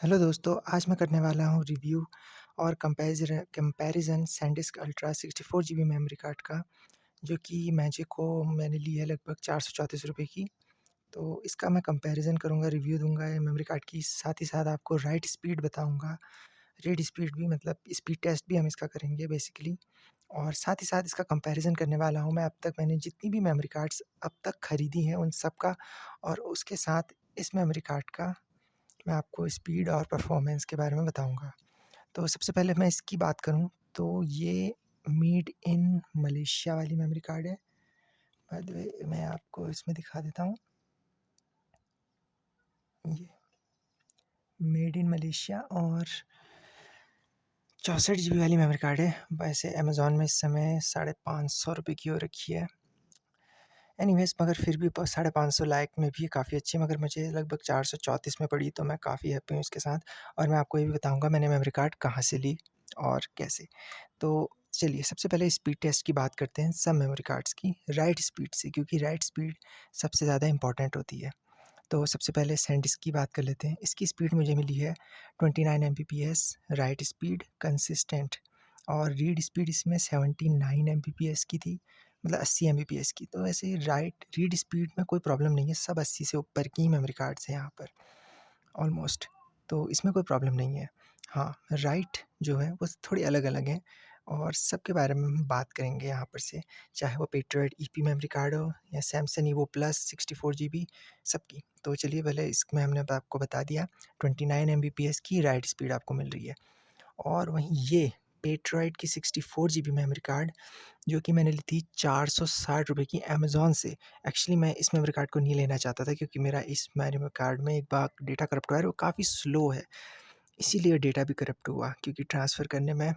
Hello दोस्तों, आज मैं करने वाला हूँ रिव्यू और comparison SanDisk ultra 64 GB memory card का, जो कि मैंने ली है लगभग ₹434 की। तो इसका मैं कंपैरिज़न करूँगा, रिव्यू दूँगा ये मेमोरी कार्ड की, साथ ही साथ आपको राइट स्पीड बताऊँगा, रीड स्पीड भी मतलब स्पीड टेस्ट भी हम इसका करेंगे बेसिकली। और साथ ही साथ इसका कंपैरिज़न करने वाला हूँ मैं अब तक मैंने जितनी भी मेमोरी कार्ड्स अब तक खरीदी हैं उन सब का, और उसके साथ इस मेमोरी कार्ड का मैं आपको स्पीड और परफॉर्मेंस के बारे में बताऊँगा। तो सबसे पहले मैं इसकी बात करूँ तो ये मेड इन मलेशिया वाली मेमोरी कार्ड है। बाय द वे मैं आपको इसमें दिखा देता हूँ। ये मेड इन मलेशिया और 64 जीबी वाली मेमोरी कार्ड है। वैसे अमेज़न में इस समय ₹550 की हो रखी है। एनीवेज़ मगर फिर भी 550 लायक में भी काफ़ी अच्छी है, मगर मुझे लगभग 434 में पड़ी, तो मैं काफ़ी हैप्पी हूँ इसके साथ। और मैं आपको ये भी बताऊँगा मैंने मेमोरी कार्ड कहाँ से ली और कैसे। तो चलिए सबसे पहले स्पीड टेस्ट की बात करते हैं सब मेमोरी कार्ड्स की राइट स्पीड से, क्योंकि राइट स्पीड सबसे ज़्यादा इम्पॉर्टेंट होती है। तो सबसे पहले सैनडिस्क की बात कर लेते हैं। इसकी स्पीड मुझे मिली है 29 एमबीपीएस राइट स्पीड कंसिस्टेंट, और रीड स्पीड इसमें 79 एमबीपीएस की थी, मतलब 80 एमबीपीएस की। तो ऐसे राइट रीड स्पीड में कोई प्रॉब्लम नहीं है, सब 80 से ऊपर की मेमोरी कार्ड्स हैं यहाँ पर ऑलमोस्ट, तो इसमें कोई प्रॉब्लम नहीं है। हाँ, राइट जो है वो थोड़ी अलग-अलग हैं, और सबके बारे में हम बात करेंगे यहाँ पर से, चाहे वो पेट्रियट ईपी मेमोरी कार्ड हो या सैमसंग ईवो प्लस 64 जीबी सबकी। तो चलिए पहले इसमें हमने अब आपको बता दिया 29 एमबीपीएस की राइट स्पीड आपको मिल रही है। और वहीं ये पेट्रियट की 64 जीबी मेमोरी कार्ड, जो कि मैंने ली थी ₹460 की अमेज़न से। एक्चुअली मैं इस मेमोरी कार्ड को नहीं लेना चाहता था, क्योंकि मेरा इस मेमोरी कार्ड में एक बार डेटा करप्ट हुआ है और वो काफ़ी स्लो है। इसीलिए डेटा भी करप्ट हुआ, क्योंकि ट्रांसफ़र करने में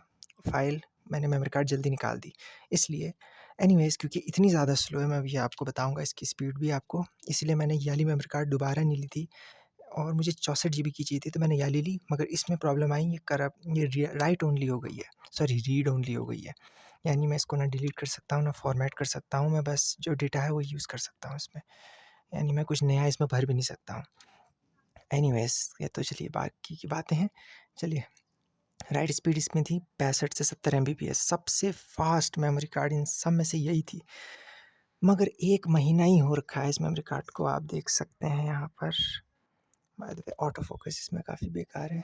फ़ाइल मैंने मेमोरी कार्ड जल्दी निकाल दी इसलिए। एनीवेज़ क्योंकि इतनी ज़्यादा स्लो है, मैं अभी आपको बताऊँगा इसकी स्पीड भी आपको, इसलिए मैंने ये वाली मेमोरी कार्ड दोबारा नहीं ली थी। और मुझे 64 जीबी की चाहिए थी, तो मैंने ये वाली ली, मगर इसमें प्रॉब्लम आई, ये राइट ओनली हो गई है, सॉरी रीड ओनली हो गई है। यानी मैं इसको ना डिलीट कर सकता हूँ, ना फ़ॉर्मेट कर सकता हूँ, मैं बस जो डेटा है वो यूज़ कर सकता हूँ इसमें। यानी मैं कुछ नया इसमें भर भी नहीं सकता हूँ। एनीवेज़ ये तो चलिए बाकी की बातें हैं। चलिए, राइट स्पीड इसमें थी 65 से 70 एमबीपीएस, सबसे फ़ास्ट मेमोरी कार्ड इन सब में से यही थी। मगर 1 महीना ही हो रखा है इस मेमोरी कार्ड को, आप देख सकते हैं यहाँ पर। By the way auto focus इसमें काफ़ी बेकार है।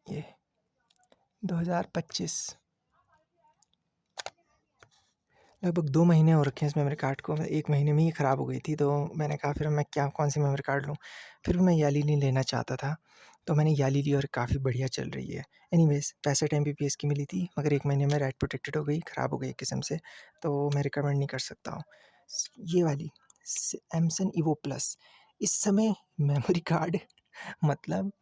ये 2025 लगभग 2 महीने हो रखे हैं इस मेमोरी कार्ड को, 1 महीने में ही ख़राब हो गई थी, तो मैंने कहा फिर मैं क्या कौन-सी मेमोरी कार्ड लूँ? फिर भी मैं ये वाली नहीं लेना चाहता था, तो मैंने ये वाली ली और काफ़ी बढ़िया चल रही है। एनीवेज़ 65 एमबीपीएस की मिली थी, मगर 1 महीने में राइट प्रोटेक्टेड हो गई, ख़राब हो गई एक किस्म से, तो मैं रिकमेंड नहीं कर सकता हूँ। ये वाली सैमसंग ईवो प्लस, इस समय मेमोरी कार्ड मतलब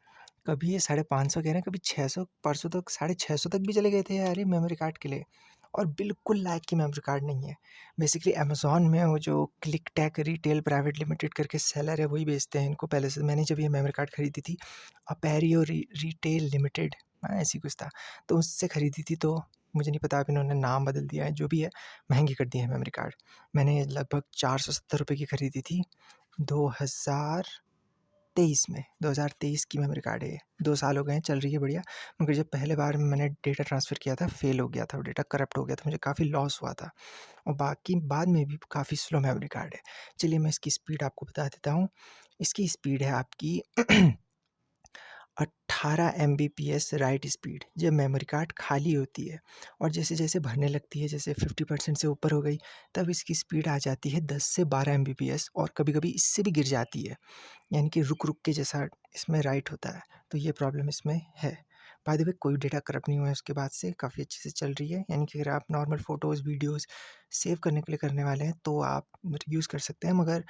कभी ये 550 कह रहे हैं, कभी 600, परसों तक 650 तक भी चले गए थे यार ये मेमोरी कार्ड के लिए, और बिल्कुल लायक की मेमोरी कार्ड नहीं है। बेसिकली अमेज़न में वो जो क्लिकटेक रिटेल प्राइवेट लिमिटेड करके सेलर है, वही बेचते हैं इनको पहले से। मैंने जब ये मेमोरी कार्ड खरीदी थी, अपेरियो रिटेल लिमिटेड, हाँ, ऐसी कुछ था, तो उससे खरीदी थी। तो मुझे नहीं पता अब इन्होंने नाम बदल दिया है, जो भी है, महंगी कर दी है मेमोरी कार्ड। मैंने लगभग ₹470 की खरीदी थी 2023 में, 2023 की मेमोरी कार्ड है ये, 2 साल हो गए हैं, चल रही है बढ़िया। मगर जब पहले बार मैंने डेटा ट्रांसफ़र किया था, फ़ेल हो गया था, वो डेटा करप्ट हो गया था, मुझे काफ़ी लॉस हुआ था, और बाकी बाद में भी काफ़ी स्लो मेमोरी कार्ड है। चलिए मैं इसकी स्पीड आपको बता देता हूँ। इसकी स्पीड है आपकी 18 एमबीपीएस राइट स्पीड, जब मेमोरी कार्ड खाली होती है, और जैसे-जैसे भरने लगती है, जैसे 50% से ऊपर हो गई, तब इसकी स्पीड आ जाती है 10 से 12 एमबीपीएस, और कभी-कभी इससे भी गिर जाती है। यानी कि रुक-रुक के जैसा इसमें राइट होता है, तो ये प्रॉब्लम इसमें है। बाय द वे कोई डेटा करप्ट नहीं हुआ है उसके बाद से, काफ़ी अच्छे से चल रही है। यानी कि अगर आप नॉर्मल फ़ोटोज़, वीडियोज़ सेव करने के लिए करने वाले हैं, तो आप यूज़ कर सकते हैं, मगर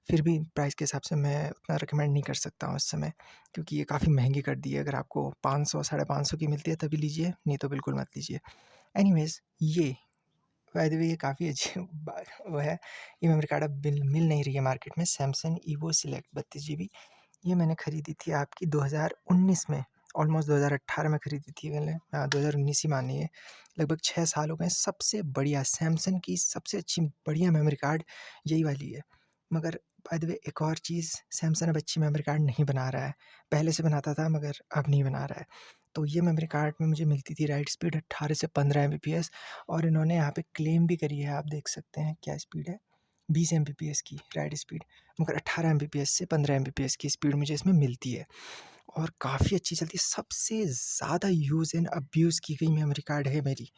फिर भी प्राइस के हिसाब से मैं उतना रिकमेंड नहीं कर सकता हूँ इस समय, क्योंकि ये काफ़ी महंगी कर दी है। अगर आपको 500, 550 की मिलती है तभी लीजिए, नहीं तो बिल्कुल मत लीजिए। एनीवेज़ ये बाय द वे ये काफ़ी अच्छी वो है, ये मेमोरी कार्ड अब मिल नहीं रही है मार्केट में। सैमसंग ईवो सेलेक्ट 32 जीबी, ये मैंने खरीदी थी आपकी 2019 में, ऑलमोस्ट 2018 में खरीदी थी मैंने, हाँ 2019 ही मानिए, लगभग 6 साल हो गए हैं। सबसे बढ़िया सैमसंग की सबसे अच्छी बढ़िया मेमोरी कार्ड यही वाली है, मगर बाय द वे एक और चीज़, सैमसंग अब अच्छी मेमोरी कार्ड नहीं बना रहा है। पहले से बनाता था मगर अब नहीं बना रहा है। तो ये मेमोरी कार्ड में मुझे मिलती थी राइट स्पीड 18 से 15 एमबीपीएस, और इन्होंने यहाँ पे क्लेम भी करी है, आप देख सकते हैं क्या स्पीड है, 20 एमबीपीएस की राइट स्पीड, मगर 18 एमबीपीएस से 15 एमबीपीएस की स्पीड मुझे इसमें मिलती है और काफ़ी अच्छी चलती है। सबसे ज़्यादा यूज़ एंड अब्यूज़ की गई मेमोरी कार्ड है मेरी।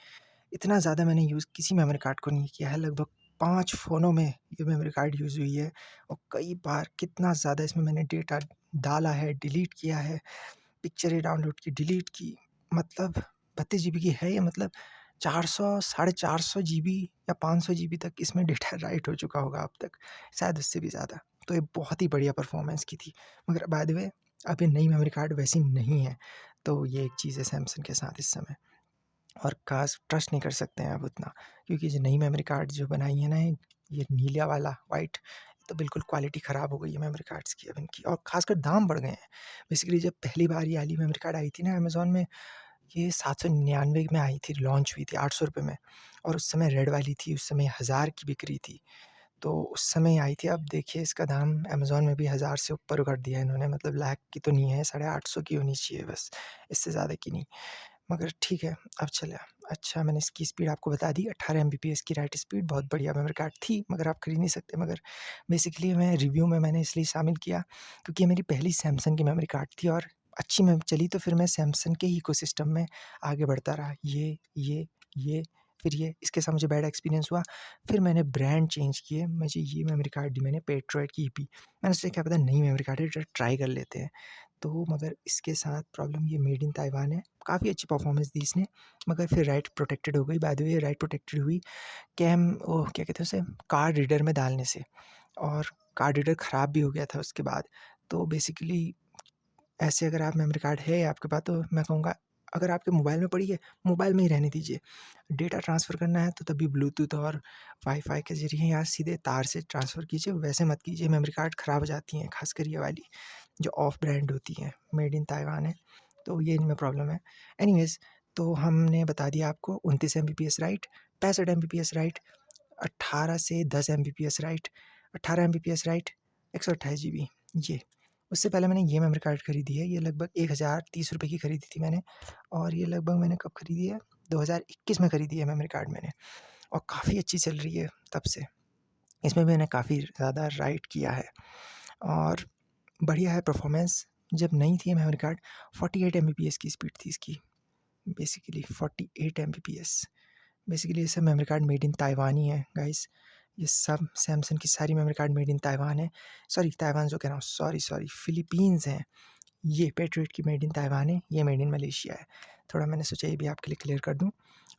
इतना ज़्यादा मैंने यूज़ किसी मेमोरी कार्ड को नहीं किया है, लगभग 5 फ़ोनों में ये मेमोरी कार्ड यूज़ हुई है और कई बार कितना ज़्यादा इसमें मैंने डेटा डाला है, डिलीट किया है, पिक्चरें डाउनलोड की, डिलीट की, मतलब 32 जीबी की है ये, मतलब 400 साढ़े 400 जीबी या 500 जीबी तक इसमें डेटा राइट हो चुका होगा अब तक, शायद उससे भी ज़्यादा। तो ये बहुत ही बढ़िया परफ़ॉर्मेंस की थी। मगर बाय द वे अब ये नई मेमोरी कार्ड वैसी नहीं है, तो ये एक चीज़ है सैमसंग के साथ इस समय। और खास ट्रस्ट नहीं कर सकते हैं अब उतना, क्योंकि जो नई मेमोरी कार्ड जो बनाई है ना, ये नीला वाला वाइट, तो बिल्कुल क्वालिटी ख़राब हो गई है मेमोरी कार्ड्स की अब इनकी, और खासकर दाम बढ़ गए हैं। बेसिकली जब पहली बार ये वाली मेमोरी कार्ड आई थी ना अमेज़न में, ये 799 में आई थी, लॉन्च हुई थी 800 में, और उस समय रेड वाली थी, उस समय 1000 की बिक रही थी, तो उस समय आई थी। अब देखिए इसका दाम अमेज़न में भी 1000 से ऊपर कर दिया है इन्होंने, मतलब लाख की तो नहीं है, 850 की होनी चाहिए बस, इससे ज़्यादा की नहीं। मगर ठीक है, अब चला। अच्छा, मैंने इसकी स्पीड आपको बता दी, 18 एमबीपीएस की राइट स्पीड, बहुत बढ़िया मेमोरी कार्ड थी, मगर आप खरीद नहीं सकते। मगर बेसिकली मैं रिव्यू में मैंने इसलिए शामिल किया क्योंकि ये मेरी पहली सैमसंग की मेमोरी कार्ड थी और अच्छी में चली, तो फिर मैं सैमसंग के ही इकोसिस्टम में आगे बढ़ता रहा। ये, फिर ये, इसके साथ मुझे बैड एक्सपीरियंस हुआ, फिर मैंने ब्रांड चेंज किए, मुझे ये मेमोरी कार्ड दी मैंने पेट्रोइड की ईपी। मैंने सोचा क्या पता नई मेमोरी कार्ड है, ट्राई कर लेते हैं। तो मगर इसके साथ प्रॉब्लम, ये मेड इन ताइवान है, काफ़ी अच्छी परफॉर्मेंस दी इसने, मगर फिर राइट प्रोटेक्टेड हो गई। By the way right protected हुई क्या कहते हैं उसे, कार्ड रीडर में डालने से, और कार्ड रीडर ख़राब भी हो गया था उसके बाद। तो बेसिकली ऐसे अगर आप मेमोरी कार्ड है आपके पास, तो मैं कहूँगा अगर आपके मोबाइल में पड़ी है, मोबाइल में ही रहने दीजिए। डेटा ट्रांसफ़र करना है तो तभी ब्लूटूथ और वाईफ़ाई के ज़रिए या सीधे तार से ट्रांसफ़र कीजिए, वैसे मत कीजिए, मेमोरी कार्ड ख़राब हो जाती हैं, ख़ासकर ये वाली जो ऑफ ब्रांड होती हैं, मेड इन ताइवान है, तो ये इनमें प्रॉब्लम है। एनीवेज़, तो हमने बता दिया आपको 29 एमबीपीएस राइट, 65 एमबीपीएस राइट, 18 से 10 Mbps right, 18 Mbps right, 128 GB ये। उससे पहले मैंने ये मेमोरी कार्ड खरीदी है, ये लगभग 1030 रुपए की खरीदी थी मैंने, और ये लगभग मैंने कब खरीदी है? 2021 में खरीदी है मेमोरी कार्ड मैंने, और काफ़ी अच्छी चल रही है तब से। इसमें भी मैंने काफ़ी ज़्यादा राइट किया है और बढ़िया है परफॉर्मेंस। जब नई थी मेमोरी कार्ड, 48 एमबीपीएस की स्पीड थी इसकी, बेसिकली 48 एमबीपीएस। बेसिकली ये सब memory card made in Taiwan ही है गाइस। ये सब सैमसंग की सारी memory card made in Taiwan है। सॉरी, ताइवान जो कह रहा हूँ, सॉरी, फिलीपींस हैं। ये पेट्रियट की मेड इन ताइवान है, ये मेड इन मलेशिया है। थोड़ा मैंने सोचा ये भी आपके लिए क्लियर कर दूँ,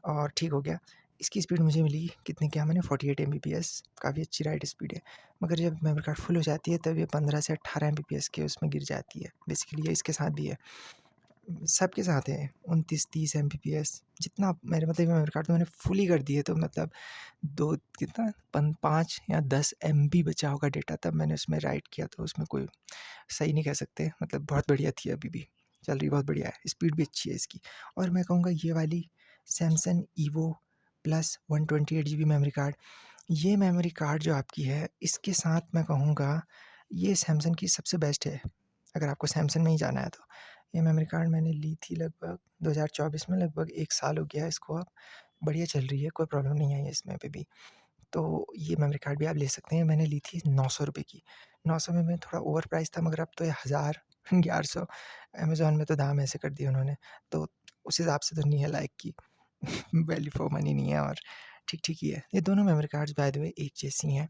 और ठीक हो गया। इसकी स्पीड मुझे मिली कितने, क्या मैंने 48 एमबीपीएस, काफ़ी अच्छी राइट स्पीड है। मगर जब मेमोरी कार्ड फुल हो जाती है तब ये 15 से 18 एमबीपीएस के उसमें गिर जाती है। बेसिकली ये इसके साथ भी है, सबके साथ है 29-30 एमबीपीएस। जितना मेरे मतलब मेमोरी कार्ड तो मैंने फुल ही कर दी है, तो मतलब दो कितना 5 या 10 एमबी बचा होगा डेटा, तब मैंने उसमें राइट किया, तो उसमें कोई सही नहीं कह सकते, मतलब बहुत बढ़िया थी, अभी भी चल रही, बहुत बढ़िया है, स्पीड भी अच्छी है इसकी। और मैं कहूँगा ये वाली Samsung evo plus 128 GB memory card, ये मेमोरी कार्ड जो आपकी है, इसके साथ मैं कहूँगा ये सैमसंग की सबसे बेस्ट है, अगर आपको सैमसंग में ही जाना है तो। ये मेमोरी कार्ड मैंने ली थी लगभग 2024 में, लगभग 1 साल हो गया है इसको अब, बढ़िया चल रही है, कोई प्रॉब्लम नहीं आई है इसमें अभी भी। तो ये मेमोरी कार्ड भी आप ले सकते हैं, मैंने ली थी 900 रुपए की। 900 में थोड़ा ओवर प्राइस था, मगर अब तो ये 1000 1100, अमेज़न में तो दाम ऐसे कर दिए उन्होंने, तो उस हिसाब से तो नहीं है लाइक की वैल्यू फॉर मनी नहीं है, और ठीक-ठीक ही है। ये दोनों memory cards by the way एक जैसी हैं,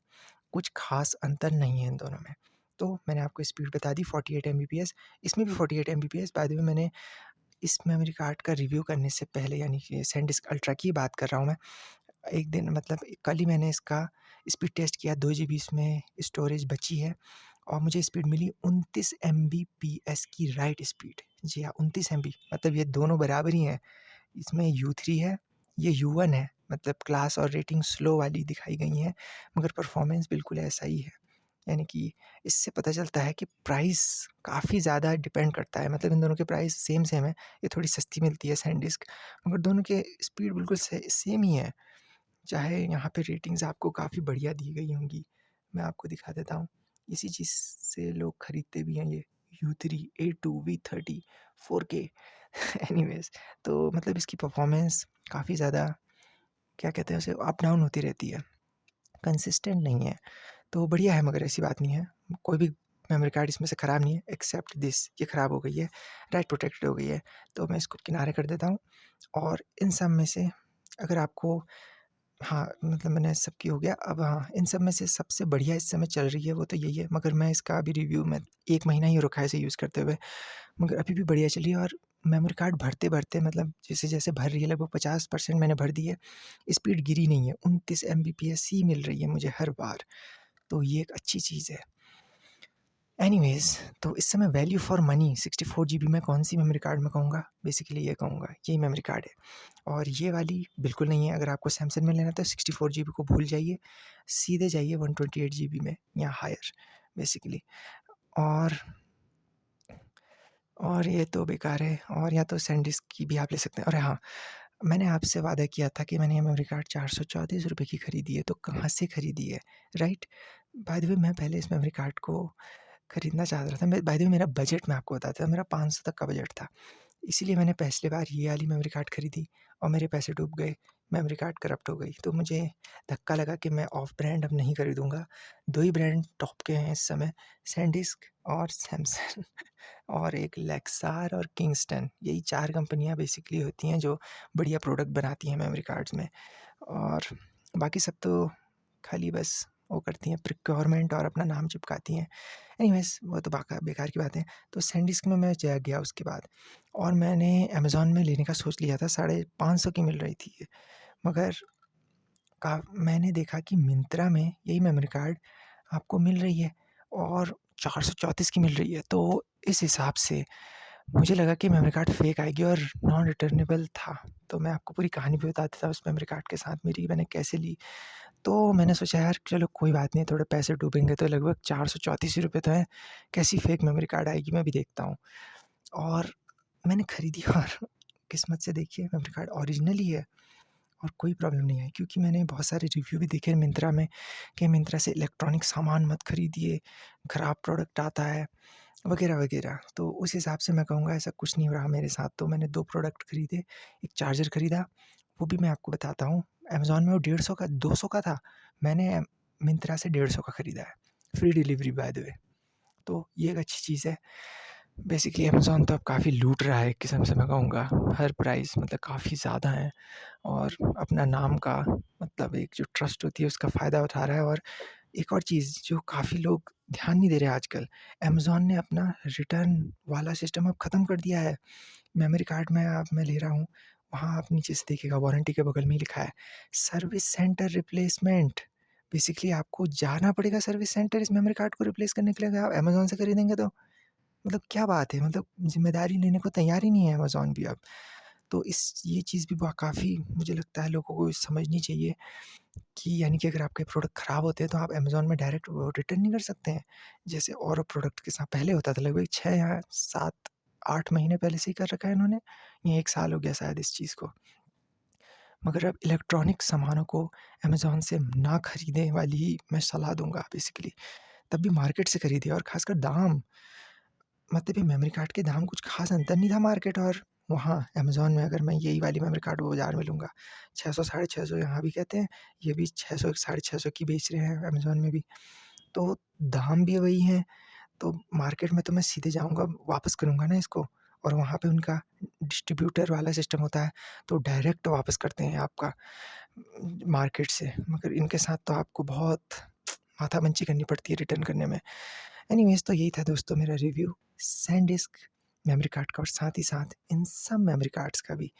कुछ ख़ास अंतर नहीं है इन दोनों में। तो मैंने आपको स्पीड बता दी 48 एमबीपीएस, इसमें भी 48 एमबीपीएस। बाय द वे मैंने इस मेमोरी कार्ड का रिव्यू करने से पहले, यानी कि सैनडिस्क अल्ट्रा की बात कर रहा हूँ मैं, एक दिन मतलब कल ही मैंने इसका स्पीड टेस्ट किया, 2 जीबी इसमें स्टोरेज बची है और मुझे स्पीड मिली 29 एमबीपीएस की राइट स्पीड। जी हाँ, 29 एमबी, मतलब ये दोनों बराबर ही हैं। इसमें U3 है, ये U1 है, मतलब क्लास और रेटिंग स्लो वाली दिखाई गई हैं, मगर परफॉर्मेंस बिल्कुल ऐसा ही है। यानी कि इससे पता चलता है कि प्राइस काफ़ी ज़्यादा डिपेंड करता है, मतलब इन दोनों के प्राइस सेम है, ये थोड़ी सस्ती मिलती है सैनडिस्क, मगर दोनों के स्पीड बिल्कुल सेम ही है। चाहे यहाँ पे रेटिंग्स आपको काफ़ी बढ़िया दी गई होंगी, मैं आपको दिखा देता हूँ। इसी चीज़ से लोग खरीदते भी हैं ये U3, A2, V30, 4K anyways तो मतलब इसकी परफ़ॉर्मेंस काफ़ी ज़्यादा क्या कहते हैं उसे अप डाउन होती रहती है, कंसिस्टेंट नहीं है। तो बढ़िया है मगर ऐसी बात नहीं है। कोई भी मेमोरी कार्ड इसमें से ख़राब नहीं है एक्सेप्ट दिस, ये ख़राब हो गई है, राइट प्रोटेक्टेड हो गई है। तो मैं इसको किनारे कर देता हूँ और इन सब में से अगर आपको हाँ, मतलब मैंने सबकी हो गया। अब हाँ, इन सब में से सबसे बढ़िया इस समय चल रही है वो तो यही है, मगर मैं इसका अभी रिव्यू में 1 महीना ही हो रखा है इसे यूज़ करते हुए, मगर अभी भी बढ़िया चली है और मेमोरी कार्ड भरते-भरते मतलब जैसे-जैसे भर रही है लगभग 50% मैंने भर दी है, स्पीड गिरी नहीं है, 29 एमबीपीएस ही मिल रही है मुझे हर बार, तो ये एक अच्छी चीज़ है। एनीवेज़ तो इस समय वैल्यू फॉर मनी 64 जीबी में कौन-सी मेमोरी कार्ड मैं कहूँगा? बेसिकली ये कहूँगा, यही मेमोरी कार्ड है और ये वाली बिल्कुल नहीं है। अगर आपको सैमसंग में लेना है तो 64 जीबी को भूल जाइए, सीधे जाइए 128 जीबी में या हायर बेसिकली और ये तो बेकार है और या तो सैनडिस्क की भी आप ले सकते हैं। और हाँ, मैंने आपसे वादा किया था कि मैंने ये मेमोरी कार्ड ₹434 की खरीदी है, तो कहाँ से खरीदी है, राइट? बाय द वे मैं पहले इस मेमोरी कार्ड को खरीदना चाह रहा था। मैं बाय द वे मेरा बजट मैं आपको बताता हूँ, मेरा 500 तक का बजट था। इसीलिए मैंने पिछली बार ये वाली मेमोरी कार्ड खरीदी और मेरे पैसे डूब गए, मेमोरी कार्ड करप्ट हो गई। तो मुझे धक्का लगा कि मैं ऑफ ब्रांड अब नहीं खरीदूँगा। 2 ही ब्रांड टॉप के हैं इस समय, सैनडिस्क और सैमसंग और एक लेक्सार और किंगस्टन। यही 4 कंपनियाँ बेसिकली होती हैं जो बढ़िया प्रोडक्ट बनाती हैं मेमोरी कार्ड्स में और बाकी सब तो खाली बस वो करती हैं प्रिक्योरमेंट और अपना नाम चिपकाती हैं। एनीवेज़ वो तो बाका बेकार की बात है। तो सैनडिस्क में मैं गया उसके बाद और मैंने अमेज़न में लेने का सोच लिया था, 550 की मिल रही थी ये। मगर का मैंने देखा कि मिंत्रा में यही मेमोरी कार्ड आपको मिल रही है और 434 की मिल रही है। तो इस हिसाब से मुझे लगा कि मेमोरी कार्ड फ़ेक आएगी और नॉन रिटर्नेबल था। तो मैं आपको पूरी कहानी भी बता देता हूँ उस मेमोरी कार्ड के साथ मेरी मैंने कैसे ली। तो मैंने सोचा यार चलो कोई बात नहीं, थोड़े पैसे डूबेंगे तो लगभग ₹434 तो हैं, कैसी फ़ेक मेमोरी कार्ड आएगी मैं भी देखता हूँ। और मैंने खरीदी और किस्मत से देखिए मेमोरी कार्ड ओरिजिनल ही है और कोई प्रॉब्लम नहीं आई क्योंकि मैंने बहुत सारे रिव्यू भी देखे मिंत्रा में कि मिंत्रा से इलेक्ट्रॉनिक सामान मत खरीदिए, ख़राब प्रोडक्ट आता है वगैरह-वगैरह। तो उस हिसाब से मैं कहूँगा ऐसा कुछ नहीं रहा मेरे साथ। तो मैंने 2 प्रोडक्ट खरीदे, एक चार्जर खरीदा, वो भी मैं आपको बताता हूँ। अमेज़न में वो 150 का 200 का था, मैंने मिंत्रा से 150 का खरीदा है। Free delivery by the way. तो ये एक अच्छी चीज़ है। बेसिकली अमेज़न तो अब काफ़ी लूट रहा है एक किस्म से मैं कहूँगा। हर प्राइस मतलब काफ़ी ज़्यादा है और अपना नाम का मतलब एक जो ट्रस्ट होती है उसका फ़ायदा उठा रहा है। और एक और चीज़ जो काफ़ी लोग ध्यान नहीं दे रहे आजकल, अमेज़न ने अपना रिटर्न वाला सिस्टम अब ख़त्म कर दिया है। मेमोरी कार्ड में अब मैं ले रहा हूँ, वहाँ आप नीचे से देखिएगा वारंटी के बगल में ही लिखा है सर्विस सेंटर रिप्लेसमेंट। बेसिकली आपको जाना पड़ेगा सर्विस सेंटर इस मेमोरी कार्ड को रिप्लेस करने के लिए अगर आप अमेज़न से खरीदेंगे तो। मतलब क्या बात है! मतलब ज़िम्मेदारी लेने को तैयार ही नहीं है अमेज़न भी अब। तो इस ये चीज़ भी काफ़ी मुझे लगता है लोगों को समझनी चाहिए कि यानी कि अगर आपके प्रोडक्ट ख़राब होते हैं तो आप अमेज़न में डायरेक्ट वो रिटर्न नहीं कर सकते हैं। जैसे और प्रोडक्ट के साथ पहले होता था, लगभग 6 या 7-8 महीने पहले से ही कर रखा है इन्होंने, या 1 साल हो गया शायद इस चीज़ को। मगर अब इलेक्ट्रॉनिक सामानों को अमेज़न से ना खरीदें वाली ही मैं सलाह दूँगा बेसिकली। तब भी मार्केट से खरीदिए और ख़ासकर दाम, मतलब ये मेमोरी कार्ड के दाम कुछ ख़ास अंतर नहीं था मार्केट और वहाँ अमेज़न में। अगर मैं यही वाली मेमोरी कार्ड बाज़ार में लूँगा, 600 साढ़े 600 यहाँ भी कहते हैं, ये भी 600 साढ़े 600 की बेच रहे हैं अमेज़न में भी। तो दाम भी वही हैं, तो मार्केट में तो मैं सीधे जाऊँगा, वापस करूँगा ना इसको और वहाँ पे उनका डिस्ट्रीब्यूटर वाला सिस्टम होता है, तो डायरेक्ट वापस करते हैं आपका मार्केट से। मगर इनके साथ तो आपको बहुत माथापंची करनी पड़ती है रिटर्न करने में। एनीवेज़ तो यही था दोस्तों मेरा रिव्यू सैनडिस्क मेमोरी कार्ड का और साथ ही साथ इन सब मेमोरी कार्ड्स का भी।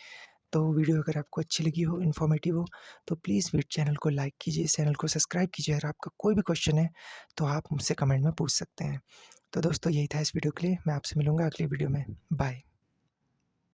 तो वीडियो अगर आपको अच्छी लगी हो, इन्फॉर्मेटिव हो, तो प्लीज़ चैनल को लाइक कीजिए, चैनल को सब्सक्राइब कीजिए। अगर आपका कोई भी क्वेश्चन है, तो आप मुझसे कमेंट में पूछ सकते हैं। तो दोस्तों यही था इस वीडियो के लिए, मैं आपसे मिलूँगा अगली वीडियो में। बाय।